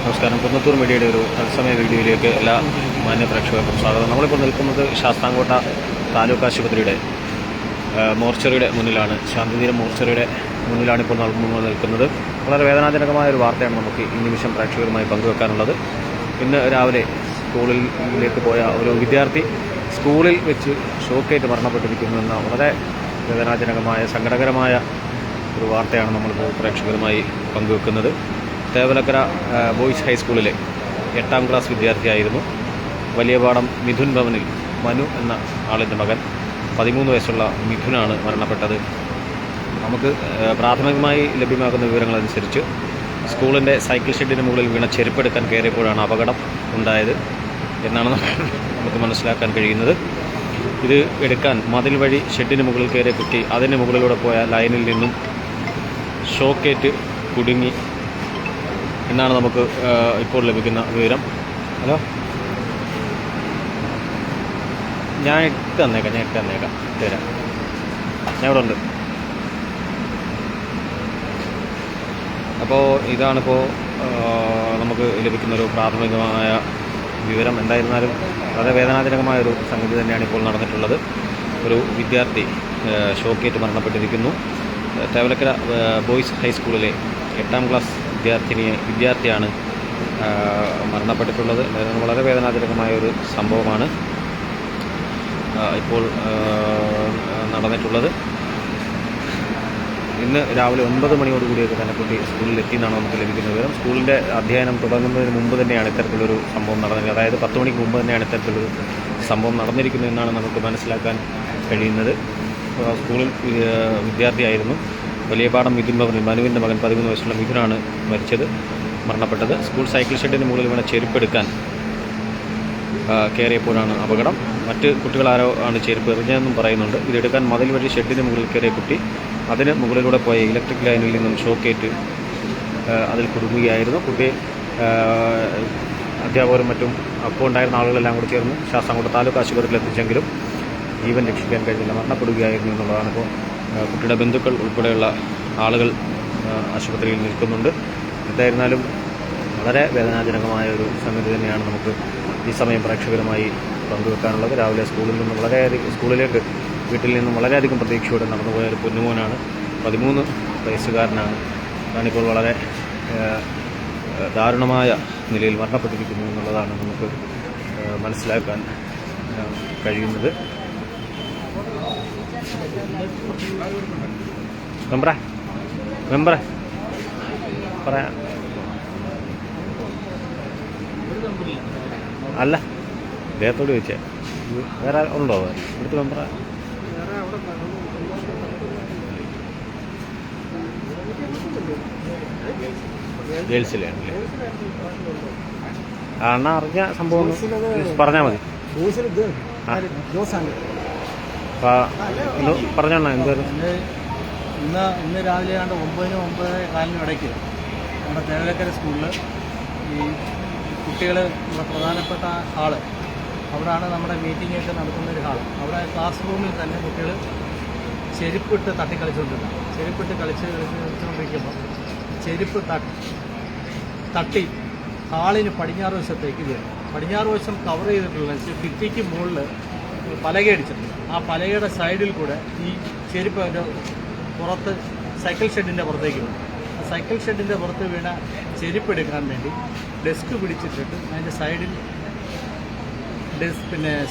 നമസ്കാരം. കുന്നത്തൂർ മീഡിയയുടെ ഒരു തത്സമയ വീഡിയോയിലേക്ക് എല്ലാ മാന്യ പ്രേക്ഷകർക്കും സ്വാഗതം. നമ്മളിപ്പോൾ നിൽക്കുന്നത് ശാസ്താംകോട്ട താലൂക്ക് ആശുപത്രിയുടെ മോർച്ചറിയുടെ മുന്നിലാണ്. ശാന്തിതീരം മോർച്ചറിയുടെ മുന്നിലാണ് ഇപ്പോൾ നമ്മൾ നിൽക്കുന്നത്. വളരെ വേദനാജനകമായ ഒരു വാർത്തയാണ് നമുക്ക് ഈ നിമിഷം പ്രേക്ഷകരുമായി പങ്കുവെക്കാനുള്ളത്. ഇന്ന് രാവിലെ സ്കൂളിലേക്ക് പോയ ഒരു വിദ്യാർത്ഥി സ്കൂളിൽ വെച്ച് ഷോക്കേറ്റ് മരണപ്പെട്ടിരിക്കുന്നു എന്ന വളരെ വേദനാജനകമായ സങ്കടകരമായ ഒരു വാർത്തയാണ് നമ്മളിപ്പോൾ പ്രേക്ഷകരുമായി പങ്കുവെക്കുന്നത്. തേവലക്കര ബോയ്സ് ഹൈസ്കൂളിലെ 8ാം ക്ലാസ് വിദ്യാർത്ഥിയായിരുന്നു. വലിയപാടം മിഥുൻ ഭവനിൽ മനു എന്ന ആളിൻ്റെ മകൻ 13 വയസ്സുള്ള മിഥുനാണ് മരണപ്പെട്ടത്. നമുക്ക് പ്രാഥമികമായി ലഭ്യമാകുന്ന വിവരങ്ങളനുസരിച്ച് സ്കൂളിൻ്റെ സൈക്കിൾ ഷെഡിന് മുകളിൽ വീണ ചെരുപ്പെടുക്കാൻ കയറിയപ്പോഴാണ് അപകടം ഉണ്ടായത് എന്നാണ് നമുക്ക് മനസ്സിലാക്കാൻ കഴിയുന്നത്. ഇത് എടുക്കാൻ മതിൽ വഴി ഷെഡിന് മുകളിൽ കയറിയ കുട്ടി അതിന് മുകളിലൂടെ പോയ ലൈനിൽ നിന്നും ഷോക്കേറ്റ് കുടുങ്ങി എന്നാണ് നമുക്ക് ഇപ്പോൾ ലഭിക്കുന്ന വിവരം. ഹലോ, ഞാൻ ഇട്ട് തന്നേക്കാം തരാം. ഞാൻ ഇവിടെ ഉണ്ട്. അപ്പോൾ ഇതാണിപ്പോൾ നമുക്ക് ലഭിക്കുന്നൊരു പ്രാഥമികമായ വിവരം. എന്തായിരുന്നാലും വളരെ വേദനാജനകമായൊരു സംഗതി തന്നെയാണ് ഇപ്പോൾ നടന്നിട്ടുള്ളത്. ഒരു വിദ്യാർത്ഥി ഷോക്കേറ്റ് മരണപ്പെട്ടിരിക്കുന്നു. തേവലക്കര ബോയ്സ് ഹൈസ്കൂളിലെ 8ാം ക്ലാസ് വിദ്യാർത്ഥിയാണ് മരണപ്പെട്ടിട്ടുള്ളത്. വളരെ വേദനാജനകമായ ഒരു സംഭവമാണ് ഇപ്പോൾ നടന്നിട്ടുള്ളത്. ഇന്ന് രാവിലെ 9 മണിയോടുകൂടിയൊക്കെ തന്നെ കുട്ടി സ്കൂളിൽ എത്തിയെന്നാണ് നമുക്ക് ലഭിക്കുന്ന വിവരം. സ്കൂളിൻ്റെ അധ്യയനം തുടങ്ങുന്നതിന് മുമ്പ് തന്നെയാണ് ഇത്തരത്തിലൊരു സംഭവം നടന്നത്. അതായത് 10 മണിക്ക് മുമ്പ് തന്നെയാണ് ഇത്തരത്തിലൊരു സംഭവം നടന്നിരിക്കുന്നത് എന്നാണ് നമുക്ക് മനസ്സിലാക്കാൻ കഴിയുന്നത്. സ്കൂളിൽ വിദ്യാർത്ഥിയായിരുന്നു. വലിയപാടം മിഥുൻ ഭവനിൽ മനുവിൻ്റെ മകൻ 13 വയസ്സുള്ള മിഥുനാണ് മരണപ്പെട്ടത്. സ്കൂൾ സൈക്കിൾ ഷെഡിന് മുകളിൽ വീണ ചെരുപ്പെടുക്കാൻ കയറിയപ്പോഴാണ് അപകടം. മറ്റ് കുട്ടികളാരോ ആണ് ചെരുപ്പ് എറിഞ്ഞതെന്നും പറയുന്നുണ്ട്. ഇതെടുക്കാൻ മതിൽ വഴി ഷെഡിന് മുകളിൽ കയറിയ കുട്ടി അതിന് മുകളിലൂടെ പോയ ഇലക്ട്രിക് ലൈനിൽ നിന്നും ഷോക്കേറ്റ് അതിൽ കുടുങ്ങുകയായിരുന്നു. കുട്ടി അധ്യാപകരും മറ്റും അപ്പോൾ ഉണ്ടായിരുന്ന ആളുകളെല്ലാം കൂടി ചേർന്ന് ശാസ്താംകോട്ട താലൂക്ക് ആശുപത്രിയിൽ എത്തിച്ചെങ്കിലും ജീവൻ രക്ഷിക്കാൻ കഴിഞ്ഞില്ല, മരണപ്പെടുകയായിരുന്നു എന്നുള്ളതാണ്. ഇപ്പോൾ കുട്ടിയുടെ ബന്ധുക്കൾ ഉൾപ്പെടെയുള്ള ആളുകൾ ആശുപത്രിയിൽ നിൽക്കുന്നുണ്ട്. എന്തായിരുന്നാലും വളരെ വേദനാജനകമായ ഒരു സംഗതി തന്നെയാണ് നമുക്ക് ഈ സമയം പ്രേക്ഷകരുമായി പങ്കുവെക്കാനുള്ളത്. രാവിലെ സ്കൂളിലേക്ക് വീട്ടിൽ നിന്നും വളരെയധികം പ്രതീക്ഷയോടെ നടന്നുപോയ ഒരു പൊന്നുമോനാണ്. 13 വയസ്സുകാരനാണ്. ഞാനിപ്പോൾ വളരെ ദാരുണമായ നിലയിൽ മരണപ്പെട്ടിരിക്കുന്നു എന്നുള്ളതാണ് നമുക്ക് മനസ്സിലാക്കാൻ കഴിയുന്നത്. മെമ്പറെ പറയാം. അല്ല, അദ്ദേഹത്തോട് ചോദിച്ചേ, വേറെ ഉണ്ടോ ഇവിടുത്തെ മെമ്പറെ? ജയിൽസിലാണല്ലേ? അണ്ണ അറിഞ്ഞ സംഭവം പറഞ്ഞാൽ മതി. പറഞ്ഞോണ്ണ എന്തായാലും ഇന്ന് രാവിലെ 9-9:15 ഇടയ്ക്ക് നമ്മുടെ തേവലക്കര സ്കൂളിൽ ഈ കുട്ടികൾ നമ്മുടെ പ്രധാനപ്പെട്ട ഹാള്, അവിടെയാണ് നമ്മുടെ മീറ്റിങ്ങൊക്കെ നടത്തുന്നൊരു ഹാൾ. അവിടെ ക്ലാസ് റൂമിൽ തന്നെ കുട്ടികൾ ചെരുപ്പിട്ട് തട്ടിക്കളിച്ചുകൊണ്ടിരുന്നത്. ചെരുപ്പിട്ട് കളിച്ചുകൊണ്ടിരിക്കുമ്പോൾ ചെരുപ്പ് തട്ടി ഹാളിന് പടിഞ്ഞാറ് വശത്തേക്ക് കയറി. പടിഞ്ഞാറ് വശം കവർ ചെയ്തിട്ടുള്ള ഭിത്തിക്ക് മുകളിൽ പലകയടിച്ചിട്ടുണ്ട്. ആ പലകയുടെ സൈഡിൽ കൂടെ ഈ ചെരുപ്പ് അതിൻ്റെ പുറത്ത് സൈക്കിൾ ഷെഡിൻ്റെ പുറത്തേക്ക് വീണു. ആ സൈക്കിൾ ഷെഡിൻ്റെ പുറത്ത് വീണ ചെരുപ്പ് എടുക്കാൻ വേണ്ടി ഡെസ്ക് പിടിച്ചിട്ടിട്ട് അതിൻ്റെ സൈഡിൽ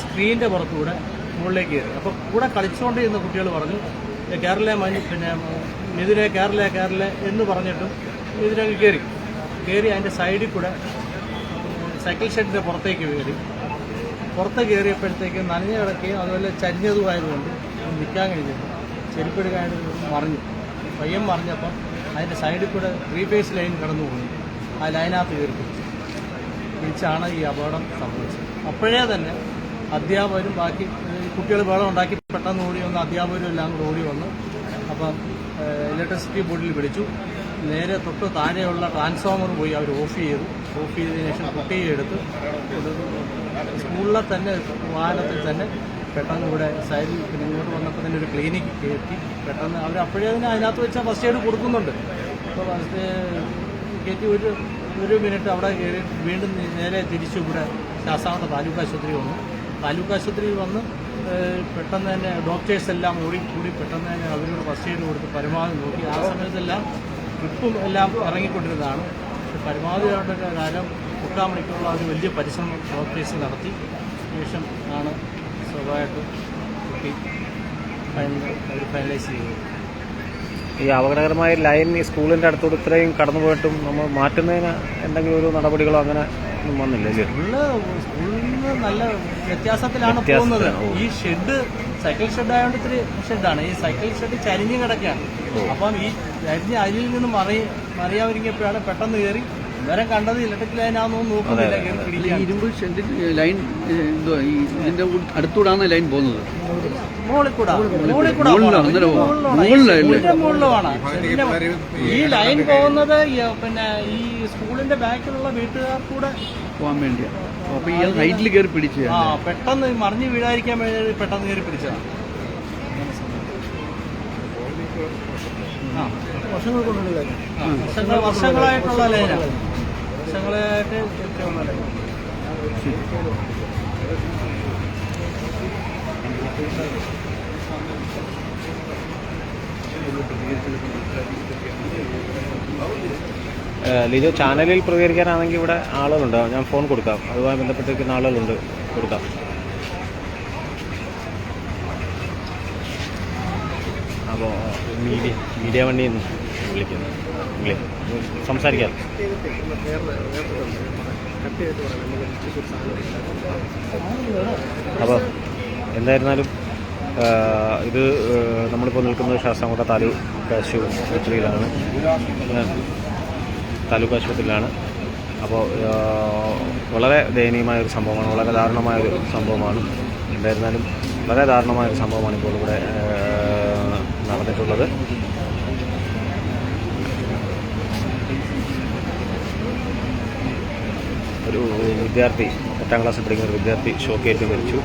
സ്ക്രീനിൻ്റെ പുറത്തുകൂടെ മുകളിലേക്ക് കയറി. അപ്പോൾ കൂടെ കളിച്ചുകൊണ്ടിരുന്ന കുട്ടികൾ പറഞ്ഞു കേരള മിഥുനെ കേരള എന്ന് പറഞ്ഞിട്ടും ഇതിനൊക്കെ കയറി അതിൻ്റെ സൈഡിൽ കൂടെ സൈക്കിൾ ഷെഡിൻ്റെ പുറത്തേക്ക് കയറി. പുറത്ത് കയറിയപ്പോഴത്തേക്ക് നനഞ്ഞു കിടക്കുകയും അതുപോലെ ചരിഞ്ഞതുമായതുകൊണ്ട് നിൽക്കാൻ കഴിഞ്ഞില്ല. ചെരുപ്പെടുക്കാനായിട്ട് പയ്യൻ മറിഞ്ഞപ്പം അതിൻ്റെ സൈഡിൽ കൂടെ 3 ഫേസ് ലൈൻ കടന്നു പോകുന്നു. ആ ലൈനകത്ത് കയറി പിടിച്ചാണ് ഈ അപകടം സംഭവിച്ചത്. അപ്പോഴേ തന്നെ അധ്യാപകരും ബാക്കി കുട്ടികൾ ബഹളം ഉണ്ടാക്കി പെട്ടെന്ന് ഓടി വന്ന് അധ്യാപകരും എല്ലാം കൂടെ ഓടി വന്നു. അപ്പം ഇലക്ട്രിസിറ്റി ബോർഡിൽ വിളിച്ചു. നേരെ തൊട്ട് താഴെയുള്ള ട്രാൻസ്ഫോമർ പോയി അവർ ഓഫ് ചെയ്തതിനു ശേഷം കുട്ടിയെ എടുത്ത് സ്കൂളിലെ തന്നെ വാഹനത്തിൽ തന്നെ പെട്ടെന്ന് ഇവിടെ സൈഡിൽ ഇങ്ങോട്ട് വന്നപ്പോൾ തന്നെ ഒരു ക്ലിനിക്ക് കയറ്റി പെട്ടെന്ന് അവർ അപ്പോഴേ തന്നെ അതിനകത്ത് വെച്ചാൽ ഫസ്റ്റ് എയ്ഡ് കൊടുക്കുന്നുണ്ട്. അപ്പോൾ ഫസ്റ്റ് കയറ്റി ഒരു ഒരു മിനിറ്റ് അവിടെ കയറി വീണ്ടും നേരെ തിരിച്ചു ഇവിടെ ശാസ്താംകോട്ട താലൂക്ക് ആശുപത്രി വന്നു. താലൂക്ക് ആശുപത്രിയിൽ വന്ന് പെട്ടെന്ന് തന്നെ ഡോക്ടേഴ്സ് എല്ലാം കൂടി പെട്ടെന്ന് തന്നെ അവരോട് ഫസ്റ്റ് എയ്ഡ് കൊടുത്ത് പരമാവധി നോക്കി. ആ സമയത്തെല്ലാം ട്രിപ്പും എല്ലാം ഇറങ്ങിക്കൊണ്ടിരുന്നതാണ്. പരമാവധി അവരുടെ കാലം 8 മണിക്കുള്ള ഒരു വലിയ പരിശ്രമം ഡോക്ടേഴ്സ് നടത്തി ശേഷം ആണ് സ്വാഭാവികമായിട്ടും കുട്ടി ഫൈനലൈസ് ചെയ്തത്. ഈ അപകടകരമായ ലൈൻ ഈ സ്കൂളിൻ്റെ അടുത്തോട് ഇത്രയും കടന്നുപോയിട്ടും നമ്മൾ മാറ്റുന്നതിന് എന്തെങ്കിലും ഒരു നടപടികളോ അങ്ങനെ ഒന്നും വന്നില്ലല്ലേ? സ്കൂളിൽ നിന്ന് നല്ല വ്യത്യാസത്തിലാണ് പോകുന്നത്. ഈ ഷെഡ് സൈക്കിൾ ഷെഡ് ആയതുകൊണ്ട് ഇത്തിരി ഷെഡാണ്. ഈ സൈക്കിൾ ഷെഡ് ചരിഞ്ഞ് കിടക്കുകയാണ്. അപ്പം ഈ ചരിഞ്ഞ് അതിൽ നിന്ന് മറിയാതിരിക്കുമ്പോഴാണ് പെട്ടെന്ന് കയറി ഇവരെ കണ്ടത് ഇലക്ട്രിക് ലൈനാണെന്നോ നോക്കുന്നില്ല, ഇരുമ്പ് ഷെഡിന്റെ ലൈൻ ഇതിന്റെ അടുത്തൂടാണ് ലൈൻ പോകുന്നത്. മുകളിലുമാണ് ഈ ലൈൻ പോകുന്നത്. പിന്നെ ഈ സ്കൂളിന്റെ ബാക്കിലുള്ള വീട്ടുകാർക്കൂടെ പോകാൻ വേണ്ടിയാണ്. അപ്പൊ ഈ ഹൈറ്റിൽ കയറി പിടിച്ച് പെട്ടെന്ന് മറിഞ്ഞു വീഴാതിരിക്കാൻ വേണ്ടി പെട്ടെന്ന് കയറി പിടിച്ചതാണ്. വർഷങ്ങളായിട്ടുള്ള ലൈനാണ്. വർഷങ്ങളായിട്ട് ലിജോ, ചാനലിൽ പ്രതികരിക്കാനാണെങ്കിൽ ഇവിടെ ആളുകളുണ്ട്, ഞാൻ ഫോൺ കൊടുക്കാം. അതുമായി ബന്ധപ്പെട്ടിരിക്കുന്ന ആളുകളുണ്ട്, കൊടുക്കാം. അപ്പോൾ മീഡിയ വണ്ടിയിൽ നിന്ന് വിളിക്കുന്നു, സംസാരിക്കാം. അപ്പോൾ എന്തായിരുന്നാലും ഇത് നമ്മളിപ്പോൾ നിൽക്കുന്നത് ശാസ്താംകോട്ട താലൂക്ക് ആശുപത്രിയിലാണ്. അപ്പോൾ വളരെ ദയനീയമായൊരു സംഭവമാണ്, വളരെ ദാരുണമായൊരു സംഭവമാണ്. എന്തായിരുന്നാലും വളരെ ദാരുണമായൊരു സംഭവമാണ് ഇപ്പോൾ ഇവിടെ നടന്നിട്ടുള്ളത്. ഒരു വിദ്യാർത്ഥി, 8ാം ക്ലാസ്സിൽ പഠിക്കുന്ന ഒരു വിദ്യാർത്ഥി ഷോക്കേറ്റ് മരിച്ചു.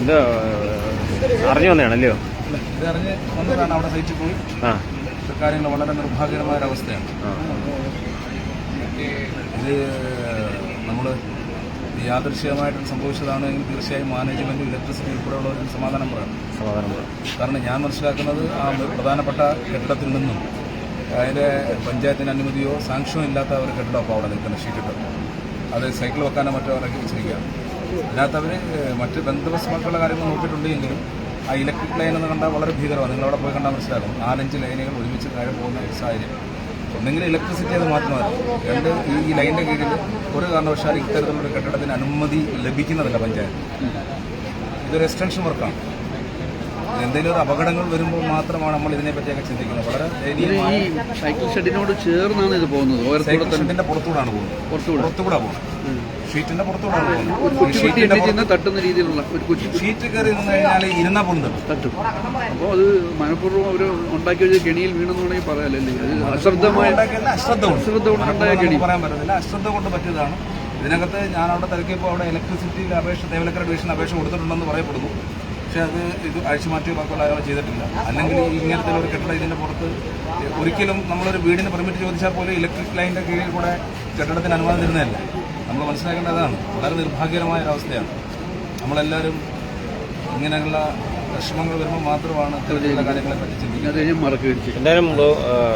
എന്താ അറിഞ്ഞു വന്നതാണല്ലയോ? ഇതറിഞ്ഞ് വന്നതാണ്. അവിടെ സൈറ്റിൽ പോയി കാര്യങ്ങൾ വളരെ നിർഭാഗ്യകരമായ ഒരവസ്ഥയാണ്. ഇത് നമ്മൾ യാദൃശ്ചികമായിട്ട് സംഭവിച്ചതാണെങ്കിൽ തീർച്ചയായും മാനേജ്മെൻറ്റും ഇലക്ട്രിസിറ്റി ഉൾപ്പെടെയുള്ളവരും സമാധാനം പറയാം. കാരണം ഞാൻ മനസ്സിലാക്കുന്നത് ആ പ്രധാനപ്പെട്ട കെട്ടിടത്തിൽ നിന്നും അതിൻ്റെ പഞ്ചായത്തിന് അനുമതിയോ സാങ്ഷനോ ഇല്ലാത്ത ഒരു കെട്ടിടം അപ്പോൾ അവിടെ നിൽക്കുന്ന ഷീറ്റിട്ട് അത് സൈക്കിൾ വെക്കാനോ മറ്റോ ഇറക്കി വെച്ചിരിക്കുകയാണ്. അതിനകത്ത് അവർ മറ്റ് ബന്ധുവസ്തുക്കളുടെ കാര്യങ്ങൾ നോക്കിയിട്ടുണ്ടെങ്കിലും ആ ഇലക്ട്രിക് ലൈൻ എന്ന് കണ്ടാൽ വളരെ ഭീകരമാണ്. നിങ്ങളവിടെ പോയി കണ്ടാൽ മനസ്സിലാകും. 4-5 ലൈനുകൾ ഒരുമിച്ച് കാര്യം പോകുന്ന ഒരു സാഹചര്യം. ഒന്നെങ്കിൽ ഇലക്ട്രിസിറ്റി അത് മാറ്റണമായിരുന്നു. രണ്ട്, ഈ ലൈനിൻ്റെ കീഴിൽ ഒരു കാരണവശാലും ഇത്തരത്തിലുള്ള കെട്ടിടത്തിന് അനുമതി ലഭിക്കുന്നതല്ല പഞ്ചായത്ത്. ഇതൊരു എക്സ്റ്റൻഷൻ വർക്കാണ്. എന്തെങ്കിലും ഒരു അപകടങ്ങൾ വരുമ്പോൾ മാത്രമാണ് നമ്മൾ ഇതിനെപ്പറ്റിയൊക്കെ ചിന്തിക്കുന്നത്. വളരെ ഈ സൈക്കിൾ ഷെഡിനോട് ചേർന്നാണ് ഇത് പോകുന്നത്. സൈക്കിൾ ഷെഡിന്റെ പുറത്തൂടാണ് പോകുന്നത്. പുറത്തുകൂടെ പോകുന്നത്. ഷീറ്റിന്റെ പുറത്തൂടാണ് പോകുന്നത്. തട്ടുന്ന രീതിയിലുള്ള ഒരു ഷീറ്റ് കയറി നിന്ന് കഴിഞ്ഞാൽ ഇരുന്ന പൊന്ത് തട്ടും. അപ്പോൾ അത് മനഃപൂർവ്വം അവർ ഉണ്ടാക്കി വെച്ച കെണിയിൽ വീണെന്ന് വേണമെങ്കിൽ പറയാനല്ലേ? അശ്രദ്ധമായ അശ്രദ്ധ കൊണ്ടുണ്ടായ കെണി പറയാൻ പറ്റത്തില്ല. അശ്രദ്ധ കൊണ്ട് പറ്റിയതാണ്. ഇതിനകത്ത് ഞാൻ അവിടെ തിരക്കിയപ്പോൾ അവിടെ ഇലക്ട്രിസിറ്റിയിൽ തേവലക്കര ഡിവിഷൻ അപേക്ഷ കൊടുത്തിട്ടുണ്ടെന്ന് പറയപ്പെടുന്നു. പക്ഷേ അത് ഇത് അഴിച്ചുമാറ്റിയോ ബാക്കിയുള്ള അയാൾ ചെയ്തിട്ടില്ല. അല്ലെങ്കിൽ ഇങ്ങനത്തെ ഒരു കെട്ടിടം ഇതിൻ്റെ പുറത്ത് ഒരിക്കലും നമ്മളൊരു വീടിന് പെർമിറ്റ് ചോദിച്ചാൽ പോലും ഇലക്ട്രിക് ലൈനിൻ്റെ കീഴിൽ കൂടെ കെട്ടിടത്തിന് അനുവാദം തരുന്നതല്ല. നമ്മൾ മനസ്സിലാക്കേണ്ടതാണ്. വളരെ നിർഭാഗ്യകരമായ ഒരവസ്ഥയാണ്. നമ്മളെല്ലാവരും ഇങ്ങനെയുള്ള വിഷമങ്ങൾ വരുമ്പോൾ മാത്രമാണ് ഇത്തരത്തിലുള്ള കാര്യങ്ങളെ പറ്റി ചിന്തിക്കുന്നത്. എന്തായാലും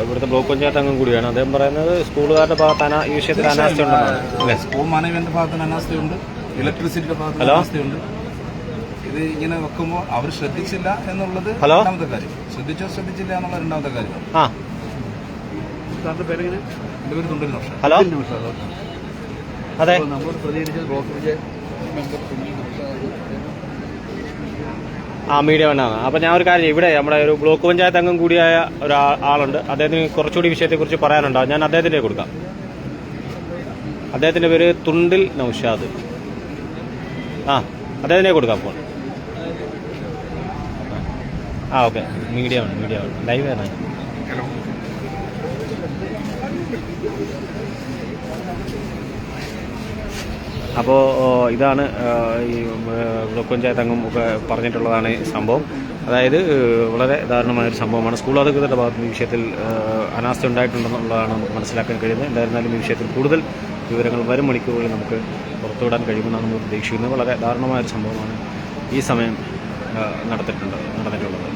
ഇവിടുത്തെ ബ്ലോക്ക് പഞ്ചായത്ത് അംഗം കൂടിയാണ് അദ്ദേഹം പറയുന്നത്. സ്കൂളുകാരുടെ ഭാഗത്ത് ഈ വിഷയത്തിൽ അനാസ്ഥ ഉണ്ടെന്നാണ്. സ്കൂൾ മാനേജ്മെന്റ് ഭാഗത്തിന് അനാസ്ഥയുണ്ട്, ഇലക്ട്രിസിറ്റിയുടെ ഭാഗത്തിന് അനാസ്ഥയുണ്ട്. ഇത് ഇങ്ങനെ വെക്കുമ്പോൾ അവർ ശ്രദ്ധിച്ചില്ല എന്നുള്ളത് രണ്ടാമത്തെ കാര്യം. ശ്രദ്ധിച്ചില്ല എന്നുള്ള രണ്ടാമത്തെ കാര്യം. സാറിന്റെ പേരെങ്ങനെ? എൻ്റെ പേര് തുണ്ടിൽ നോഷം. ഹലോ, അതെ, നമ്മൾ പ്രതികരിച്ചത് ബ്ലോക്ക് മീഡിയ വണ്ണാണ്. അപ്പോൾ ഞാൻ ഒരു കാര്യം, ഇവിടെ നമ്മുടെ ഒരു ബ്ലോക്ക് പഞ്ചായത്ത് അംഗം കൂടിയായ ഒരാളുണ്ട്. അദ്ദേഹത്തിന് കുറച്ചുകൂടി വിഷയത്തെക്കുറിച്ച് പറയാനുണ്ടാവും. ഞാൻ അദ്ദേഹത്തിൻ്റെ കൊടുക്കാം. അദ്ദേഹത്തിൻ്റെ പേര് തുണ്ടിൽ നൗഷാദ്. അദ്ദേഹത്തിനെ കൊടുക്കാം phone. Okay. Media one live ആണ്. അപ്പോൾ ഇതാണ് ഈ ബ്ലോക്ക് പഞ്ചായത്ത് അംഗം ഒക്കെ പറഞ്ഞിട്ടുള്ളതാണ് ഈ സംഭവം. അതായത് വളരെ ദാരുണമായൊരു സംഭവമാണ്. സ്കൂൾ അധികൃതരുടെ ഭാഗത്ത് ഈ വിഷയത്തിൽ അനാസ്ഥ ഉണ്ടായിട്ടുണ്ടെന്നുള്ളതാണ് നമുക്ക് മനസ്സിലാക്കാൻ കഴിയുന്നത്. എന്തായിരുന്നാലും ഈ വിഷയത്തിൽ കൂടുതൽ വിവരങ്ങൾ വരും മണിക്കൂറുകളിൽ നമുക്ക് പുറത്തുവിടാൻ കഴിയുമെന്നാണ് നമ്മൾ പ്രതീക്ഷിക്കുന്നത്. വളരെ ദാരുണമായൊരു സംഭവമാണ് ഈ സമയം നടന്നിട്ടുള്ളത്.